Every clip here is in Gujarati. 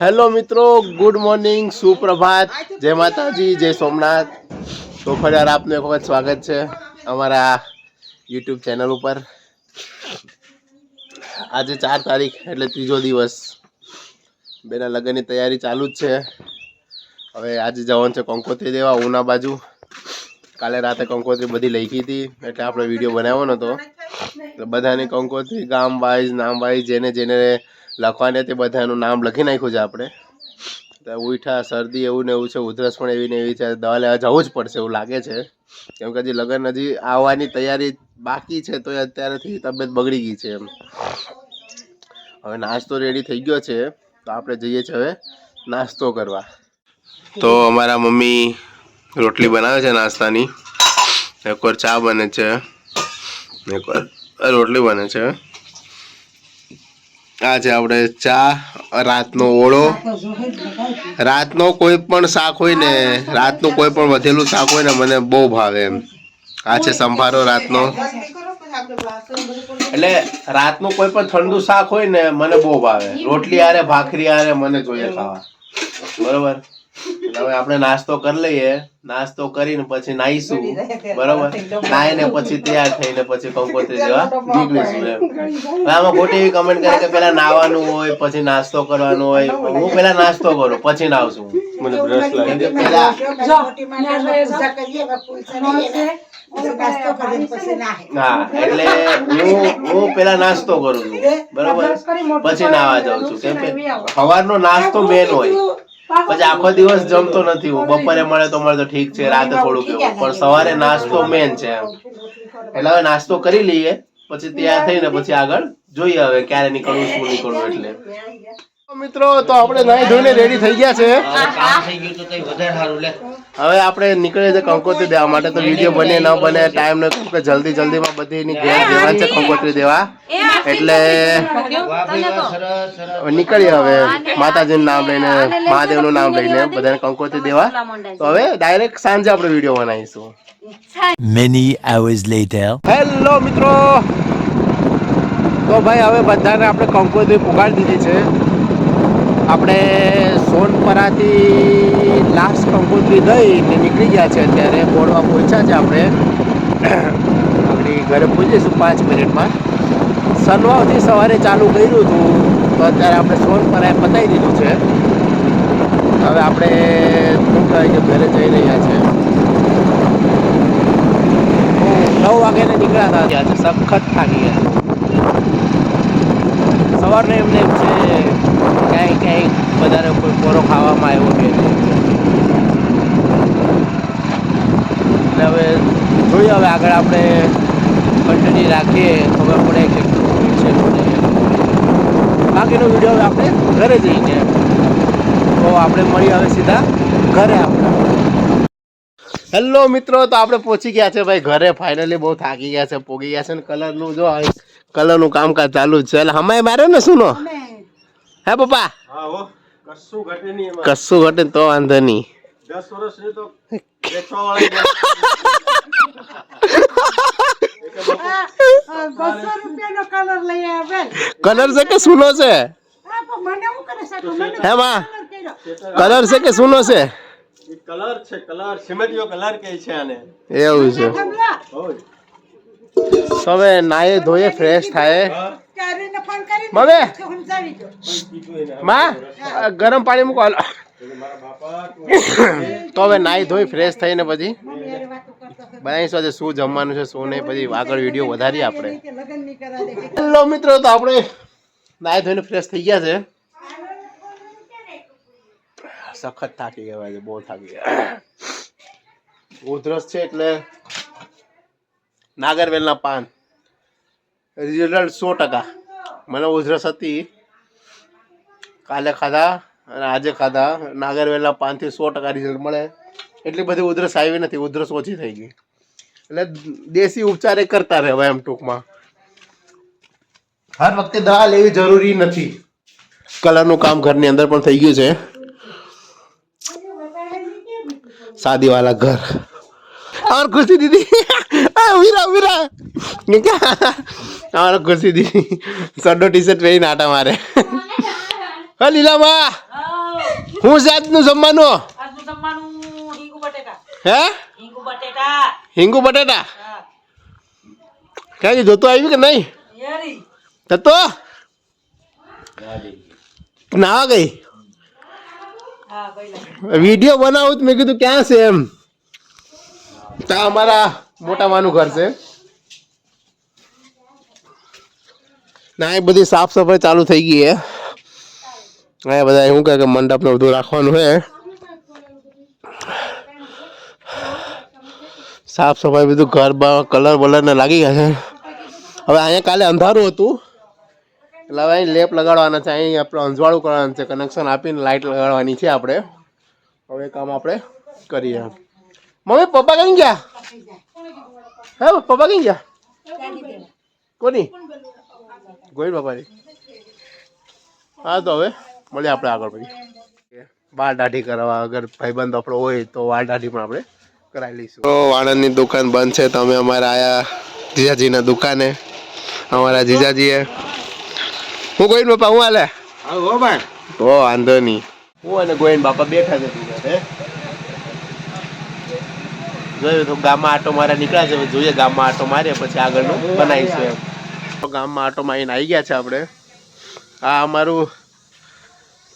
હેલો મિત્રો, ગુડ મોર્નિંગ, સુપ્રભાત, જય માતાજી, જય સોમનાથ। તો ફરી આપનું એક વખત સ્વાગત છે અમારા યુટ્યુબ ચેનલ ઉપર। આજે 4 તારીખ એટલે ત્રીજો દિવસ, બેના લગ્નની તૈયારી ચાલુ જ છે। હવે આજે જવાનું છે કંકોત્રી દેવા ઉના બાજુ। કાલે રાતે કંકોત્રી બધી લઈ ગઈ હતી એટલે આપણે વિડીયો બનાવ્યો નહોતો। બધાની કંકોત્રી ગામ વાઇઝ નામ વાઇઝ જેને જેને લખવાને તે બધાનું નામ લખી નાખ્યું છે આપણે। તો ઉઠા શરદી એવું ને એવું છે, ઉધરસ પણ એવી ને એવી છે, દવા લેવા જવું જ પડશે એવું લાગે છે, કેમ કે હજી લગ્ન હજી આવવાની તૈયારી બાકી છે, તો અત્યારેથી તબિયત બગડી ગઈ છે એમ। હવે નાસ્તો રેડી થઈ ગયો છે, તો આપણે જઈએ છીએ હવે નાસ્તો કરવા। તો અમારા મમ્મી રોટલી બનાવે છે નાસ્તાની, એકવાર ચા બને છે, એકવાર રોટલી બને છે। આજે આપણે ચા, રાતનો ઓળો, રાતનો કોઈ પણ શાક હોય ને, રાતનું કોઈ પણ વધેલું શાક હોય ને મને બહુ ભાવે એમ। આ છે સંભારો રાતનો, એટલે રાતનું કોઈ પણ ઠંડુ શાક હોય ને મને બહુ ભાવે। રોટલી આરે ભાખરી આરે મને જોઈએ ખાવા, બરોબર। હવે આપણે નાસ્તો કરી લઈએ, નાસ્તો કરીને પછી નાહીશું, બરોબર। નાહીને પછી તૈયાર થઈને પછી કંકોત્રી દેવા નીકળીશું એમ। આમાં ખોટી એવી કમેન્ટ કરે કે પેલા નાવાનું હોય પછી નાસ્તો કરવાનો હોય, હું પેલા નાસ્તો કરું પછી નાવશું। મને બ્રશ લાગે પેલા હા, એટલે હું પેલા નાસ્તો કરું છું, બરોબર, પછી નાવા જાઉં છું, કેમ કે સવારનો નાસ્તો મેન હોય। પછી આખો દિવસ જમતો નથી હું, બપોરે મળે તો ઠીક છે, રાતે થોડુંક એવું, પણ સવારે નાસ્તો મેન છે એમ। એટલે હવે નાસ્તો કરી લઈએ, પછી તૈયાર થઈને પછી આગળ જોઈએ હવે ક્યારે નીકળવું, શું નીકળવું। એટલે મિત્રો તો આપણે નાઈ ધોઈને રેડી થઈ ગયા છે, હવે આપણે નીકળીએ છીએ કંકોત્રી દેવા માટે। તો વિડીયો બને ન બને ટાઈમ ન કે જલ્દી જલ્દીમાં બધીની ઘેર જવાનું છે કંકોત્રી દેવા, એટલે નીકળીએ હવે માતાજીનું નામ લઈને, મહાદેવનું નામ લઈને બધાને કંકોત્રી દેવા। તો હવે ડાયરેક્ટ સાંજે આપણે વિડીયો બનાવીશું। Many hours later. હેલો મિત્રો, તો ભાઈ હવે બધાને આપણે કંકોત્રી પુગાડી દીધી છે। આપણે સોનપરાથી લાસ્ટ કંકોત્રી દઈને નીકળી ગયા છે, અત્યારે બોડવા પહોંચ્યા છે આપણે। આપણી ઘરે પહોંચીશું 5 મિનિટમાં। સનવાવથી સવારે ચાલુ કર્યું હતું, તો અત્યારે આપણે સોનપરાએ પતાવી દીધું છે। હવે આપણે શું કહેવાય કે ઘરે જઈ રહ્યા છે। 9 વાગ્યાને નીકળ્યા હતા, આજે સખત થાકી ગયા। સવારનો એમને એમ છે ક્યાંય વધારે કોઈ પોરો ખાવામાં આવ્યો કે એટલે હવે જોઈએ, હવે આગળ આપણે કન્ટિન્યુ રાખીએ, ખબર પડે કે છે મને બાકીનો વિડીયો હવે આપણે ઘરે જઈને, તો આપણે મળીએ હવે સીધા ઘરે આપણા। હેલો મિત્રો, તો આપણે પહોંચી ગયા છે ભાઈ ઘરે, ફાઇનલી બહુ થાકી ગયા છે, પોગી ગયા છે ને કલરનું જો કલરનું કામકાજ ચાલુ જ છે। એટલે હમાય માર્યો ને સુનો, હે પપ્પા? કશું ઘટે તો વાંધો નહીં, 10 વર્ષની તો કલર છે કે સુનો છે? હે માં કલર છે કે સુનો છે? કલર છે, કલર સિમેન્ટિયો કલર કે છે આને, એવું છે। હવે નાય ધોઈએ ફ્રેશ થાય, મમ્મી માં ગરમ પાણી મૂકો। તો હવે નાઈ ધોઈ ફ્રેશ થઈને પછી બનાવીશું આજે શું જમવાનું છે શું નહીં, પછી આગળ વિડીયો વધારીએ આપણે। હેલો મિત્રો, તો આપણે નાઈ ધોઈને ફ્રેશ થઈ ગયા છે, સખત થાકી ગયા છે, બહુ થાકી ગયા। ઉધરસ છે એટલે નાગરવેલના પાન રિઝલ્ટ 100%। મને ઉધરસ હતી, કાલે ખાધા અને આજે ખાધા, નાગરવેલના પાનથી 100% રિઝલ્ટ મળે। એટલી બધી ઉધરસ આવી નથી, ઉધરસ ઓછી થઈ ગઈ, એટલે દેશી ઉપચાર કરતા રહેવા એમ ટૂંકમાં। હર વખતે દવા લેવી જરૂરી નથી। કલરનું કામ ઘરની અંદર પણ થઈ ગયું છે, शादी वाला घर और खुशी दीदी वीरा वीरा और खुशी दीदी सड्डो टी शर्ट पहरी नाटा मारे लीला माँ હું જાતનું જમવાનું આજનું જમવાનું હિંગુ બટેટા. હે હિંગુ બટેટા. હિંગુ બટેટા હા. ક્યાંથી જોતો આવી કે નહીં યારી. તતો ના ગઈ હા ભાઈ. વિડીયો બનાવું તો મેં કીધું ક્યાં છે એમ ત્યાં અમારા મોટા માનું ઘર છે ના એ બધી સાફ સફાઈ ચાલુ થઈ ગઈ હે હા બધા શું કહે કે મંડપ ને બધું રાખવાનું હે સાફ સફાઈ બધું ઘર કલર બલર ને લાગી ગયા છે હવે અહીંયા કાલે અંધારું હતું એટલે હવે અહીં લેપ લગાડવાના છે અહીં આપણે અંજવાળું કરવાનું છે કનેક્શન આપીને લાઇટ લગાડવાની છે આપણે હવે કામ આપણે કરીએ મમ્મી પપ્પા કઈ ગયા હે પપ્પા કઈ ગયા કોની ગોઈ બાપાની હા તો હવે મળીએ આપણે આગળ પછી વાળ દાઢી કરવા અગર ભાઈબંધ આપણો હોય તો વાળ દાઢી પણ આપણે કરાવી લઈશું તો વાળંદની દુકાન બંધ છે તમે અમારે આયા જીજાજીના દુકાને અમારા જીજાજીએ હું ગોઈન બાપા હું હાલે હો ભાઈ ઓ વાંધો નહીં હું અને ગોઈન બાપા બેઠા છે જોયું તો ગામમાં આટો મારા નીકળ્યા છે જોઈએ ગામમાં આટો મારીએ પછી આગળનું બનાવીશું એમ તો ગામમાં આટો મારીને આવી ગયા છે આપણે આ અમારું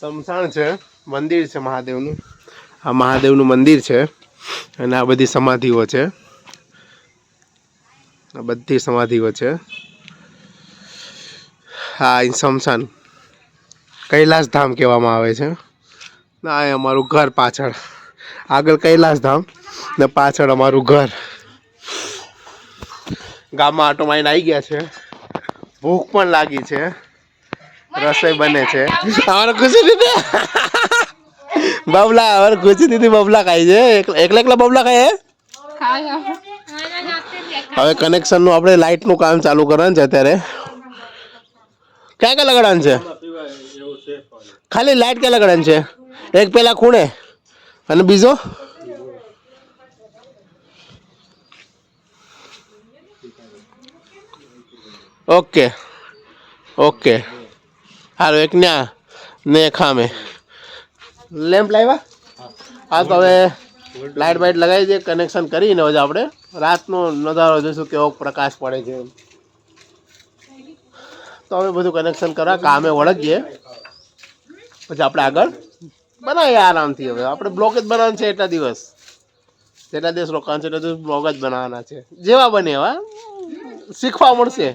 સમસાણ છે મંદિર છે મહાદેવનું આ મહાદેવનું મંદિર છે અને આ બધી સમાધિઓ છે આ બધી સમાધિઓ છે હા અહીં સમસાન કૈલાસ ધામ કહેવામાં આવે છે ના એ અમારું ઘર પાછળ આગળ કૈલાસ ધામ ને પાછળ અમારું ઘર ગામમાં આટો મારીને આવી ગયા છે ભૂખ પણ લાગી છે રસોઈ બને છે અમારે ખુશી દીધી બબલા અમારે ખુશી દીધી બબલા ખાય છે એકલા એકલા બબલા ખાય હવે કનેક્શનનું આપણે લાઇટનું કામ ચાલુ કરવાનું છે અત્યારે ક્યાં ક્યાં લગાડવાનું છે ખાલી લાઇટ ક્યાં લગાડવાનું છે એક પેલા ખૂણે અને બીજો ઓકે ઓકે હાલો એક ન્યા ને ખામે લેમ્પ લાવ્યા હા તો હવે લાઇટ બાઇટ લગાવી દઈએ કનેક્શન કરીને હવે આપણે રાતનો નજારો જોઈશું કેવો પ્રકાશ પડે છે તો હવે બધું કનેક્શન કરવા કામે વળગીએ પછી આપણે આગળ બનાવીએ આરામથી હવે આપણે બ્લોગ જ બનાવવાનું છે એટલા દિવસ રોકાવાનું છે એટલા દિવસ બ્લોગ જ બનાવવાના છે જેવા બને એવા શીખવા મળશે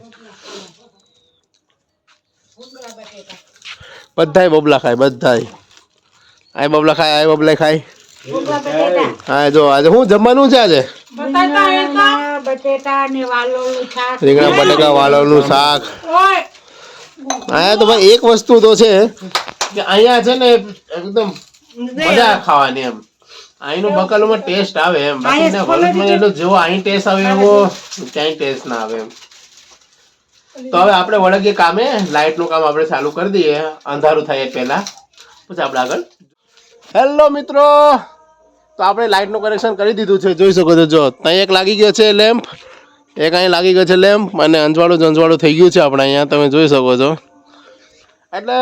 બધાય બબલા ખાય બધાય આ બબલા ખાય આ બબલા ખાય હા જો આજે શું જમવાનું છે આજે બટેટા ને વાલોળનું શાક. રીંગણા બટેકા વાલોળનું શાક અહીંયા તો ભાઈ એક વસ્તુ તો છે કે અહીંયા છે ને એકદમ મજા ખાવાની એમ અહીંનું બકાલુમાં ટેસ્ટ આવે એમ બાકી વલણમાં એટલો જેવો અહીં ટેસ્ટ આવે એવો ક્યાંય ટેસ્ટ ના આવે એમ તો હવે આપણે વળગીએ કામે લાઇટનું કામ આપણે ચાલુ કરી દઈએ અંધારું થાય એ પહેલા પછી આપણે આગળ હેલો મિત્રો તો આપણે લાઇટનું કનેક્શન કરી દીધું છે જોઈ શકો છો જો ત્યાં એક લાગી ગયો છે લેમ્પ એક અહીં લાગી ગયો છે લેમ્પ અને અંજવાળું થઈ ગયું છે આપણે અહીંયા તમે જોઈ શકો છો એટલે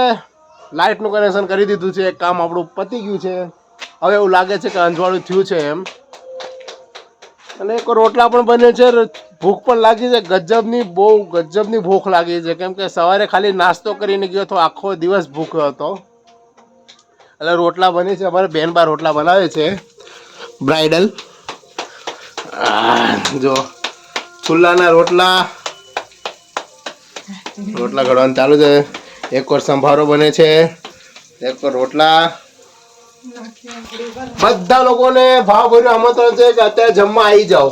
લાઇટનું કનેક્શન કરી દીધું છે એક કામ આપણું પતી ગયું છે હવે એવું લાગે છે કે અંજવાળું થયું છે એમ અને એક રોટલા પણ બને છે ભૂખ પણ લાગી છે ગજબની ભૂખ લાગી છે કેમ કે સવારે ખાલી નાસ્તો કરીને ગયો તો આખો દિવસ ભૂખ્યો હતો એટલે રોટલા બને છે અમારે બેન બા રોટલા બનાવે છે બ્રાઇડલ જો ચૂલાના રોટલા ઘડવાનું ચાલુ છે એક વાર સંભારો બને છે એક વાર રોટલા બધા લોકોને ભાવ ભર્યું આમંત્રણ છે કે અત્યારે જમવા આવી જાઓ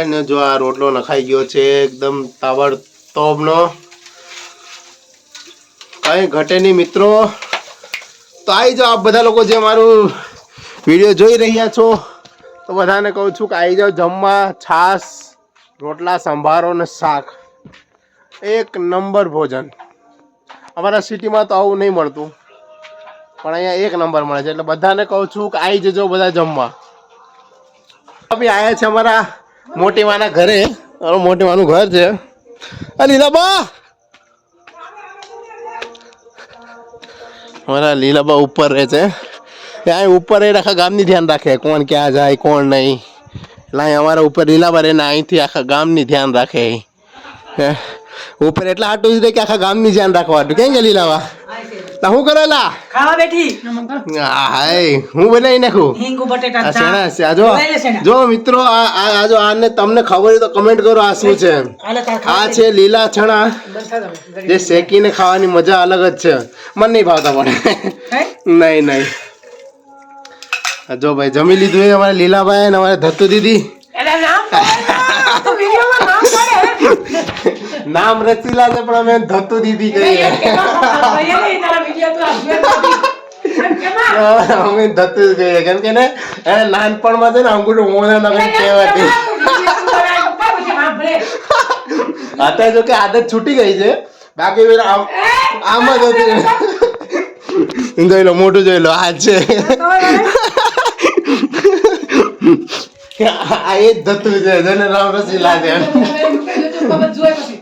ને જો આ રોટલો નખાઈ ગયો છે એકદમ તાબડતોબનો કઈ ઘટે નહીં મિત્રો તો આવી જાઓ આપ બધા લોકો જે મારું વિડીયો જોઈ રહ્યા છો તો બધાને કહું છું કે આવી જાઓ જમવા છાશ રોટલા સંભારો ને શાક એક નંબર ભોજન અમારા સિટીમાં તો આવું નહીં મળતું પણ અહીંયા એક નંબર મળે છે એટલે બધાને કહું છું કે આવી જજો બધા જમવા અભી આયા છે અમારા મોટી માના ઘરે મોટી માનું ઘર છે આ લીલાબા મારા લીલાબા ઉપર રહે છે ત્યાં ઉપર એ આખા ગામની ધ્યાન રાખે કોણ ક્યાં જાય કોણ નહીં એટલે અહીં અમારા ઉપર લીલાબા રહીને અહીંથી આખા ગામની ધ્યાન રાખે હે ઉપર એટલા હાટું છે કે આખા ગામની ધ્યાન રાખવા હાટું કેમ કે લીલાબા તા શું કરેલા ખાવા બેઠી હાય હું બનાવી નાખું હિંગુ બટેટા આ શાક. શેણા છે આ જો લઈ લે શેણા. જો મિત્રો આ જો આને તમને ખબર હોય તો કમેન્ટ કરો આ શું છે હાલે તાર આ ખાવા છે લીલા ચણા બંધ થા તમે. જે શેકીને ખાવાની મજા અલગ જ છે મને નહીં ભાવતા પણ હે? નહીં નહીં આ જો ભાઈ જમી લીધું એ અમારે લીલાભાઈ અને અમારે ધત્તુ દીદી એટલે નામ બોલે. તો વિડીયોમાં નામ બોલે. નામ રચીલા છે પણ અમે ધત્તુ દીદી કહીએ તારા વિડીયો તો આ જોઈ એમ કેમાં? અમે ધત્તુ જ કહીએ કેમ કે ને એને નાનપણમાં છે ને અંગૂઠું મોઢે નગર કહેવાતી અત્યારે જો કે આદત છૂટી ગઈ છે બાકી પેલા આમ જ હતી જોઈ લો મોટું જોઈ લો આ છે આ એ જ ધત્તુ છે જેને નામ રસીલા છે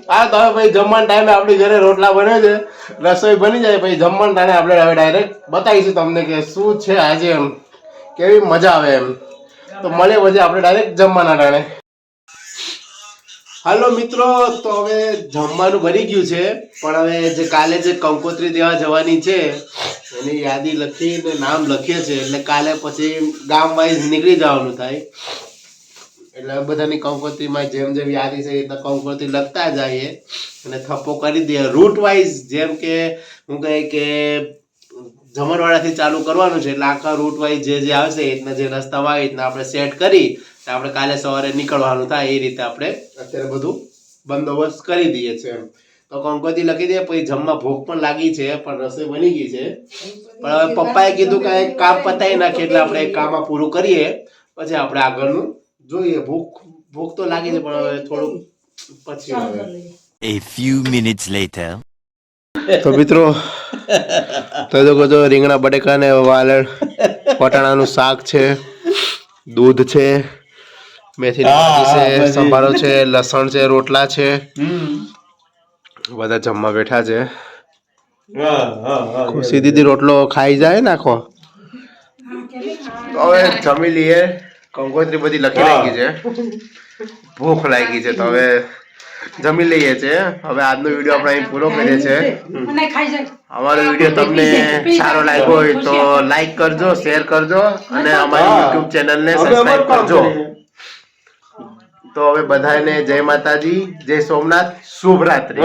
હા તો હવે ભાઈ જમવાના ટાઈમે આપણી ઘરે રોટલા બને છે રસોઈ બની જાય પછી જમવાના ટાઈમે આપણે હવે ડાયરેક્ટ બતાવીશું તમને કે શું છે આજે એમ કેવી મજા આવે એમ તો મળે પછી આપણે ડાયરેક્ટ જમવાના ટાણે હાલો મિત્રો તો હવે જમવાનું બની ગયું છે પણ હવે જે કાલે જે કંકોત્રી દેવા જવાની છે એની યાદી લખીને નામ લખીએ છે એટલે કાલે પછી ગામ વાઇઝ નીકળી જવાનું થાય એટલે બધાની કંકોત્રીમાં જેમ જેમ યાદી છે એ રીતના કંકોત્રી લખતા જઈએ અને થપ્પો કરી દઈએ રૂટ વાઇઝ જેમ કે હું કહે કે જમણવાડાથી ચાલુ કરવાનું છે એટલે આખા રૂટ વાઇઝ જે જે આવશે એ રીતના જે રસ્તામાં આવે એ રીતના આપણે સેટ કરી આપણે કાલે સવારે નીકળવાનું થાય એ રીતે આપણે અત્યારે બધું બંદોબસ્ત કરી દઈએ છીએ તો કંકોત્રી લખી દઈએ પછી જમવા ભૂખ પણ લાગી છે પણ રસોઈ બની ગઈ છે પણ હવે પપ્પાએ કીધું કે એક કામ પતાવી નાખીએ એટલે આપણે એક કામ પૂરું કરીએ પછી આપણે આગળનું જોઈએ ભૂખ તો લાગી છે પણ હવે થોડુંક પછી હવે A few minutes later. તો મિત્રો તો જો રીંગણા બટેકા ને વાલણ વટાણાનું શાક છે દૂધ છે મેથીની ભાજી છે સંભારો છે લસણ છે રોટલા છે બધા જમવા બેઠા છે ખુશી દીદી રોટલો ખાઈ જાય નાખો હવે જમી લઈએ કંકોત્રી બધી લખી નાખી છે ભૂખ લાગી છે તો હવે જમી લઈએ છે હવે આજનો વિડીયો આપણે અહીં પૂરો કરીએ છીએ અમારો વિડીયો તમને સારો લાગ્યો હોય તો લાઈક કરજો શેર કરજો અને અમારી યુટ્યુબ ચેનલને સબસ્ક્રાઇબ કરજો તો હવે બધાને જય માતાજી જય સોમનાથ શુભ રાત્રિ